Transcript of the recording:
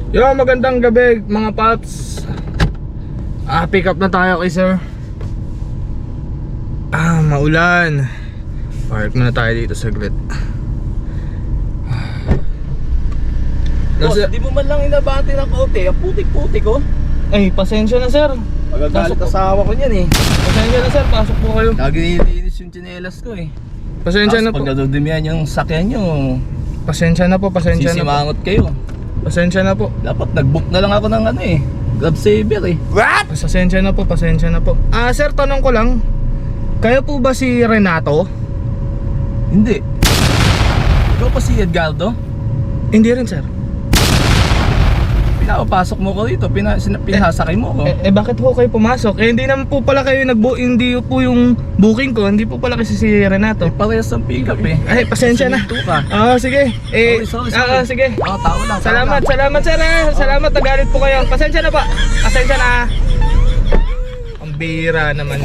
Yo, magandang gabi mga paps. Pick up na tayo kay sir. Maulan. Park muna tayo dito saglit. Boss, di mo man lang inabati ng kote. Ang putik-putik oh. Ay, pasensya na sir. Magagalit asawa ko niyan eh. Pasensya na sir, pasok po kayo. Lagi nilinis yung tsinelas ko eh. Pasensya na po. Pag nadudumihan yung sakyan nyo, Pasensya na po, pasensya na po. sisimangot kayo. Pasensya na po. Dapat nag-book na lang ako ng ano eh, Grab Saver eh. Pasensya na po, pasensya na po. Sir, tanong ko lang. Kayo po ba si Renato? Hindi. Ikaw pa si Edgardo? Hindi rin sir. Pinapapasok mo ko dito, pinasakay mo ko. Bakit po kayo pumasok? Hindi naman po pala kayo hindi po yung booking ko, hindi po pala kasi si Renato. Parehas ang pick up eh. Ay, pasensya na. Sinunto ka. Sige. Sorry. Sige. Tao lang. Salamat sir. Salamat, nagalit po kayo. Pasensya na pa. Pasensya na. Ang bira naman.